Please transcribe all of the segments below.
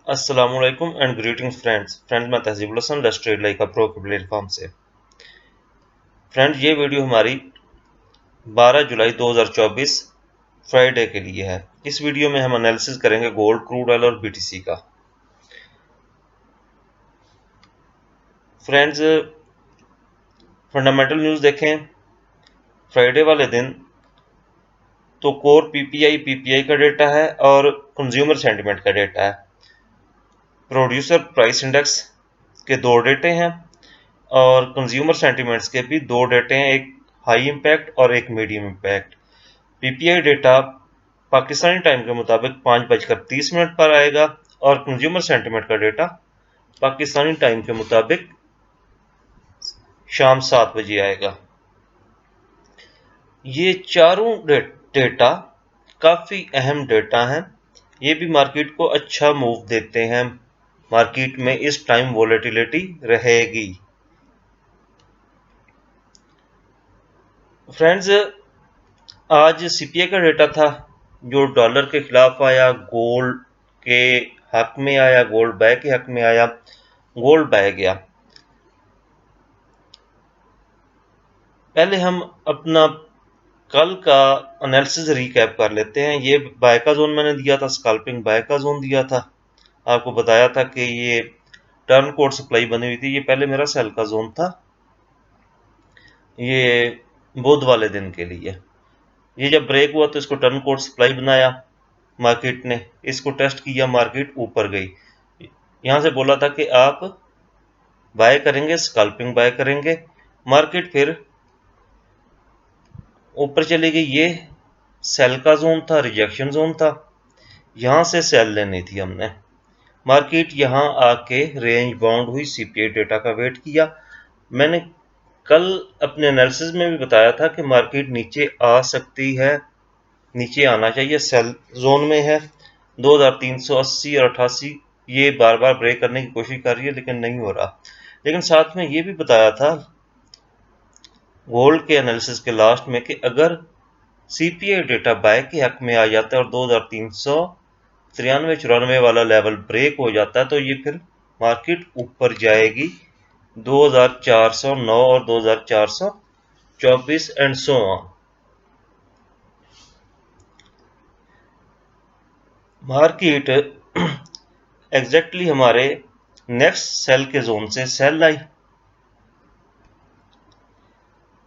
अस्सलामुअलैकुम and greetings friends मैं Tahzibul Hasan let's trade like a pro के प्लेटफॉर्म से। फ्रेंड्स, ये वीडियो हमारी 12 जुलाई 2024 फ्राइडे के लिए है। इस वीडियो में हम एनालिसिस करेंगे गोल्ड, क्रूड ऑयल और बीटीसी का। फ्रेंड्स, फंडामेंटल न्यूज़ देखें फ्राइडे वाले दिन तो कोर पीपीआई का डेटा है और कंज्यूमर सेंटिमेंट का डेटा है। प्रोड्यूसर प्राइस इंडेक्स के दो डेटे हैं और कंज्यूमर सेंटिमेंट्स के भी दो डेटे हैं, एक हाई इम्पैक्ट और एक medium impact. PPI data Pakistani time के मुताबिक 5:30 पर आएगा और कंज्यूमर सेंटिमेंट का डेटा पाकिस्तानी टाइम के मुताबिक शाम 7 बजे आएगा। ये चारों डेटा काफ़ी अहम डेटा हैं। ये भी मार्केट को अच्छा मूव देते हैं। मार्केट में इस टाइम वोलेटिलिटी रहेगी। फ्रेंड्स, आज सीपीआई का डेटा था जो डॉलर के खिलाफ आया, गोल्ड के हक में आया, गोल्ड बाय के हक में आया, गोल्ड बाय गया। पहले हम अपना कल का एनालिसिस रिकैप कर लेते हैं। ये बाय का जोन मैंने दिया था, स्कैल्पिंग बाय का जोन दिया था। आपको बताया था कि ये टर्न कोड सप्लाई बनी हुई थी। ये पहले मेरा सेल का जोन था, ये बुध वाले दिन के लिए। ये जब ब्रेक हुआ तो इसको टर्न कोड सप्लाई बनाया मार्केट ने, इसको टेस्ट किया, मार्केट ऊपर गई। यहां से बोला था कि आप बाय करेंगे, स्कैल्पिंग बाय करेंगे। मार्केट फिर ऊपर चली गई। ये सेल का जोन था, रिजेक्शन जोन था। यहां से सेल लेनी थी हमने। मार्केट यहां आके रेंज बाउंड हुई, सीपीआई डेटा का वेट किया। मैंने कल अपने एनालिसिस में भी बताया था कि मार्केट नीचे आ सकती है, नीचे आना चाहिए, सेल जोन में है। 2380 और 88 ये बार बार ब्रेक करने की कोशिश कर रही है लेकिन नहीं हो रहा। लेकिन साथ में ये भी बताया था गोल्ड के एनालिसिस के लास्ट में कि अगर सीपीआई डेटा बाय के हक में आ जाता है और 2393-94 वाला लेवल ब्रेक हो जाता है तो ये फिर मार्केट ऊपर जाएगी 2409 और 2424 and so on. Market exactly हमारे नेक्स्ट सेल के जोन से सेल आई।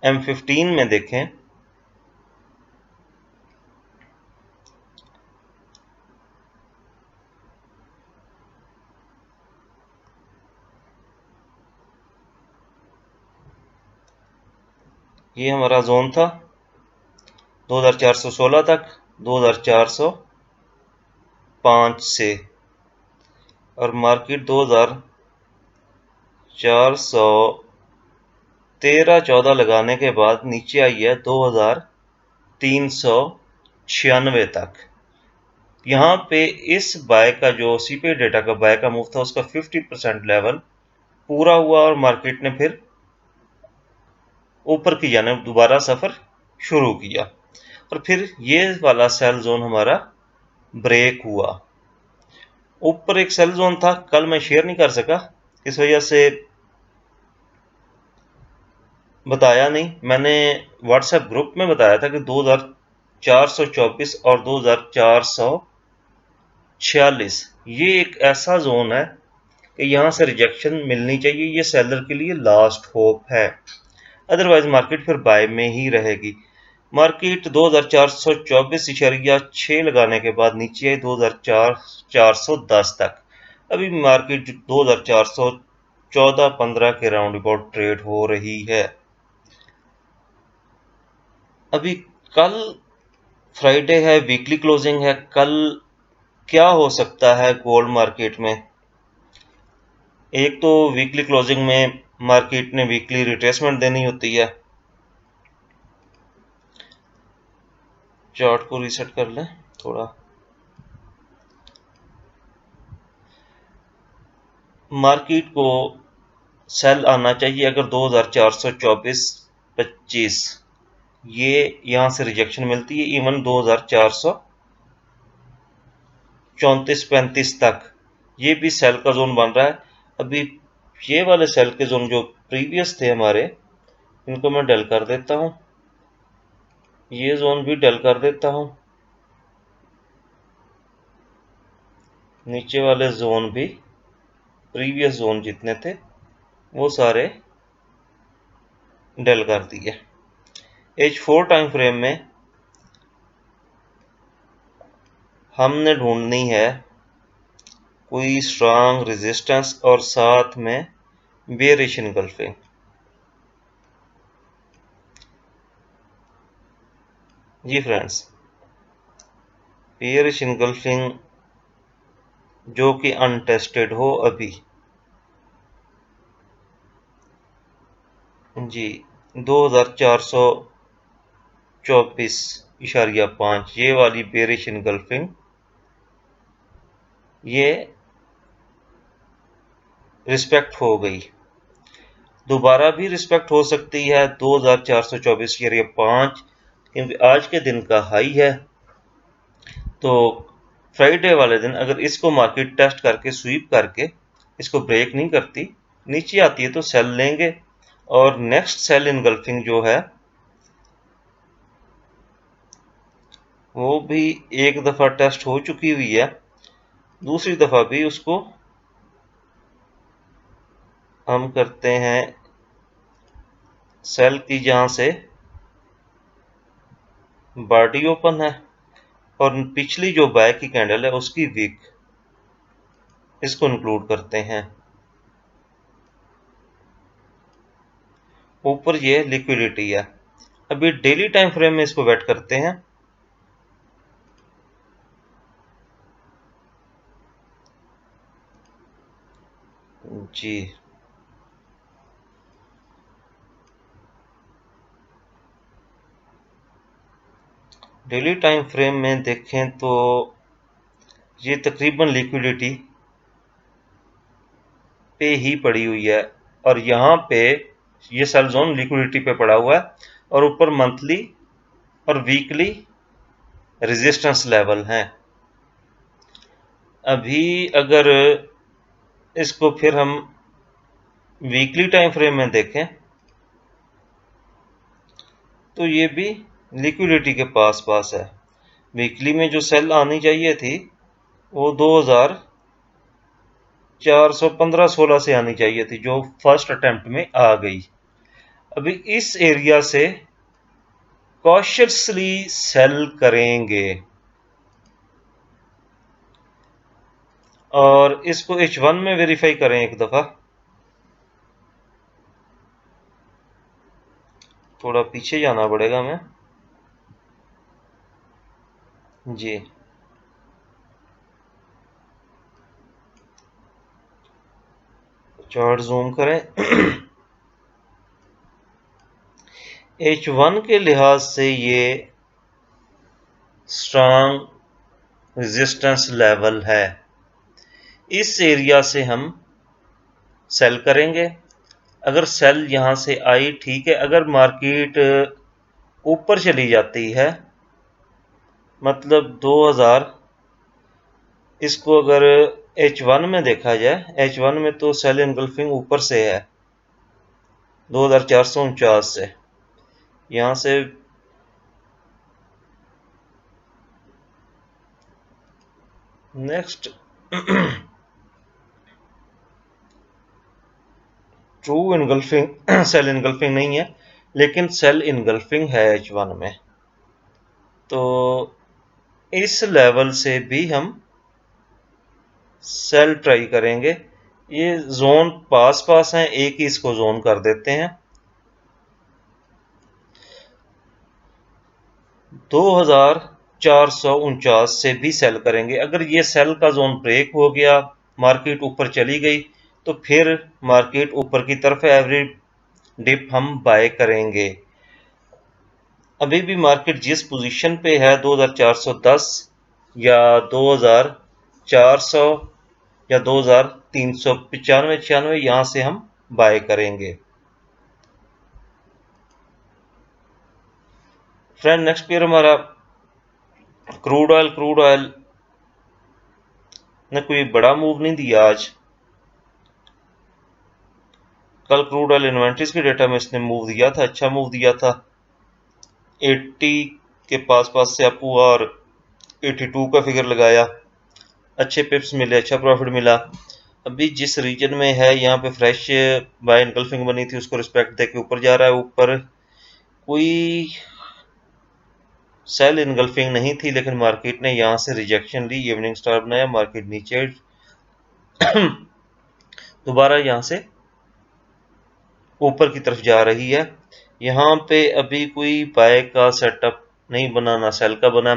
M15 में देखें, ये हमारा जोन था 2416 तक, 2405 से, और मार्केट 2413-14 लगाने के बाद नीचे आई है 2396 तक। यहाँ पे इस बाय का जो सीपीआई डेटा का बाय का मूव था उसका 50% लेवल पूरा हुआ और मार्केट ने फिर ऊपर की जानिब दोबारा सफर शुरू किया और फिर ये वाला सेल जोन हमारा ब्रेक हुआ। ऊपर एक सेल जोन था, कल मैं शेयर नहीं कर सका, इस वजह से बताया नहीं। मैंने व्हाट्सएप ग्रुप में बताया था कि 2424 और 2446 ये एक ऐसा जोन है कि यहां से रिजेक्शन मिलनी चाहिए। ये सेलर के लिए लास्ट होप है, अदरवाइज मार्केट फिर बाय में ही रहेगी। मार्केट 2424.6 लगाने के बाद नीचे आई 2410 तक। अभी मार्केट 2414-15 के राउंड अबाउट ट्रेड हो रही है। अभी कल फ्राइडे है, वीकली क्लोजिंग है। कल क्या हो सकता है गोल्ड मार्केट में? एक तो वीकली क्लोजिंग में मार्केट ने वीकली रिट्रेसमेंट देनी होती है। चार्ट को रीसेट कर लें थोड़ा। मार्केट को सेल आना चाहिए अगर 2424-25 ये यहां से रिजेक्शन मिलती है। इवन 2434-35 तक ये भी सेल का जोन बन रहा है। अभी ये वाले सेल के जोन जो प्रीवियस थे हमारे, इनको मैं डल कर देता हूं, ये जोन भी डल कर देता हूं, नीचे वाले जोन भी प्रीवियस जोन जितने थे वो सारे डल कर दिए। H4 टाइम फ्रेम में हमने ढूंढनी है कोई स्ट्रांग रेजिस्टेंस और साथ में बेयरिश इनगल्फिंग। जी फ्रेंड्स, बेयरिश इनगल्फिंग जो कि अनटेस्टेड हो अभी, जी 2424.5 ये वाली बेयरिश इनगल्फिंग, ये रिस्पेक्ट हो गई। दोबारा भी रिस्पेक्ट हो सकती है 2424.5, क्योंकि आज के दिन का हाई है। तो फ्राइडे वाले दिन अगर इसको मार्केट टेस्ट करके स्वीप करके इसको ब्रेक नहीं करती, नीचे आती है तो सेल लेंगे। और नेक्स्ट सेल इनगल्फिंग जो है वो भी एक दफा टेस्ट हो चुकी हुई है, दूसरी दफा भी उसको हम करते हैं सेल की जहां से बॉडी ओपन है और पिछली जो बाय की कैंडल है उसकी वीक, इसको इंक्लूड करते हैं। ऊपर ये लिक्विडिटी है। अभी डेली टाइम फ्रेम में इसको वेट करते हैं। जी डेली टाइम फ्रेम में देखें तो ये तकरीबन लिक्विडिटी पे ही पड़ी हुई है और यहाँ पे ये सेल जोन लिक्विडिटी पे पड़ा हुआ है और ऊपर मंथली और वीकली रेजिस्टेंस लेवल हैं। अभी अगर इसको फिर हम वीकली टाइम फ्रेम में देखें तो ये भी लिक्विडिटी के पास पास है। वीकली में जो सेल आनी चाहिए थी वो 2415-16 से आनी चाहिए थी, जो फर्स्ट अटेम्प्ट में आ गई। अभी इस एरिया से कॉशियसली सेल करेंगे और इसको H1 में वेरीफाई करें एक दफा। थोड़ा पीछे जाना पड़ेगा हमें। जी चार्ट जूम करें। H1 के लिहाज से ये स्ट्रांग रेजिस्टेंस लेवल है, इस एरिया से हम सेल करेंगे। अगर सेल यहां से आई ठीक है, अगर मार्केट ऊपर चली जाती है मतलब 2000, इसको अगर H1 में देखा जाए, H1 में तो सेल इनगल्फिंग ऊपर से है 2449 से, यहां से next true engulfing sell engulfing नहीं है, लेकिन सेल इनगल्फिंग है H1 में। तो इस लेवल से भी हम सेल ट्राई करेंगे। ये जोन पास पास हैं, एक ही इसको जोन कर देते हैं। 2449 से भी सेल करेंगे। अगर ये सेल का जोन ब्रेक हो गया, मार्केट ऊपर चली गई, तो फिर मार्केट ऊपर की तरफ एवरी डिप हम बाय करेंगे। अभी भी मार्केट जिस पोजीशन पे है 2410 या 2400 या 2395-96 यहां से हम बाय करेंगे। फ्रेंड नेक्स्ट पेयर हमारा क्रूड ऑयल ने कोई बड़ा मूव नहीं दिया आज। कल क्रूड ऑयल इन्वेंट्रीज के डेटा में इसने मूव दिया था, अच्छा मूव दिया था, 80 के पास पास से अप हुआ और 82 का फिगर लगाया, अच्छे पिप्स मिले, अच्छा प्रॉफिट मिला। अभी जिस रीजन में है यहाँ पे फ्रेश बाय इनकल्फिंग बनी थी, उसको रिस्पेक्ट देके ऊपर जा रहा है। ऊपर कोई सेल इनगल्फिंग नहीं थी, लेकिन मार्केट ने यहाँ से रिजेक्शन ली, इवनिंग स्टार बनाया, मार्केट नीचे दोबारा यहाँ से ऊपर की तरफ जा रही है। यहाँ पे अभी कोई बाय का सेटअप नहीं बना, ना सेल का बना।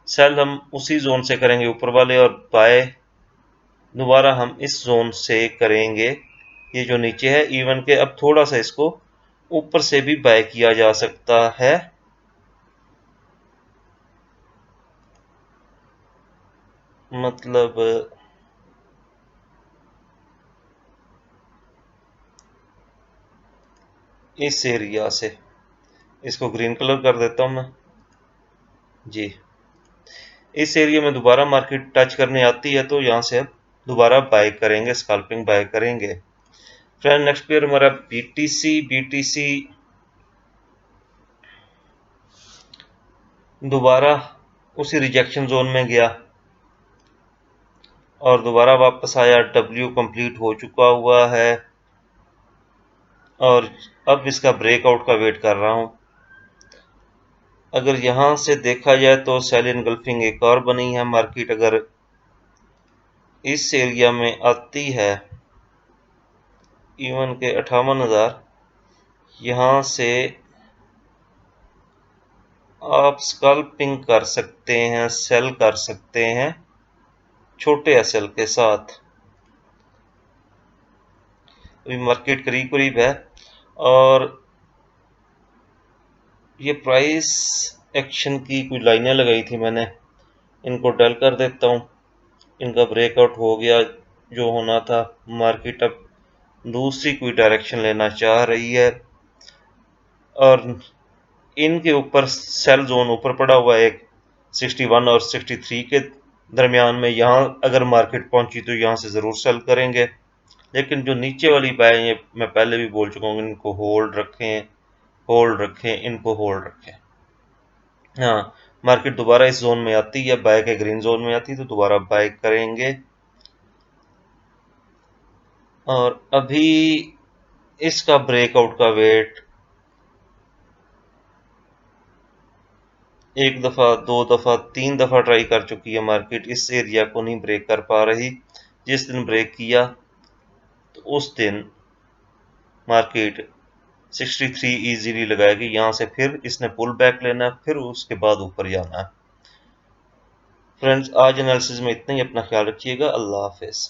सेल हम उसी जोन से करेंगे ऊपर वाले, और बाय दोबारा हम इस जोन से करेंगे, ये जो नीचे है इवन के। अब थोड़ा सा इसको ऊपर से भी बाय किया जा सकता है, मतलब इस एरिया से। इसको ग्रीन कलर कर देता हूं मैं जी। इस एरिया में दोबारा मार्केट टच करने आती है तो यहां से अब दोबारा बाय करेंगे, स्कैल्पिंग बाय करेंगे। फ्रेंड नेक्स्ट पेयर हमारा बीटीसी दोबारा उसी रिजेक्शन जोन में गया और दोबारा वापस आया। डब्ल्यू कंप्लीट हो चुका हुआ है और अब इसका ब्रेकआउट का वेट कर रहा हूं। अगर यहां से देखा जाए तो सेल इनगल्फिंग एक और बनी है। मार्केट अगर इस एरिया में आती है इवन के 58,000, यहां से आप स्कल्पिंग कर सकते हैं, सेल कर सकते हैं छोटे एसएल के साथ। अभी मार्केट करीब करीब है और ये प्राइस एक्शन की कुछ लाइनें लगाई थी मैंने, इनको डल कर देता हूं। इनका ब्रेकआउट हो गया जो होना था। मार्केट अब दूसरी कोई डायरेक्शन लेना चाह रही है और इनके ऊपर सेल जोन ऊपर पड़ा हुआ है, एक 61 और 63 के दरमियान में। यहाँ अगर मार्केट पहुंची तो यहाँ से ज़रूर सेल करेंगे, लेकिन जो नीचे वाली बाय ये मैं पहले भी बोल चुका हूँ, इनको होल्ड रखें, होल्ड रखें, इनको होल्ड रखें। हाँ, मार्केट दोबारा इस जोन में आती है, बाय के ग्रीन जोन में आती है तो दोबारा बाय करेंगे। और अभी इसका ब्रेकआउट का वेट एक दफा, दो दफा, 3 दफा ट्राई कर चुकी है मार्केट, इस एरिया को नहीं ब्रेक कर पा रही। जिस दिन ब्रेक किया तो उस दिन मार्केट 63 इजीली लगाएगी। यहां से फिर इसने पुल बैक लेना है, फिर उसके बाद ऊपर जाना है। फ्रेंड्स, आज एनालिसिस में इतना ही। अपना ख्याल रखिएगा। अल्लाह हाफिज।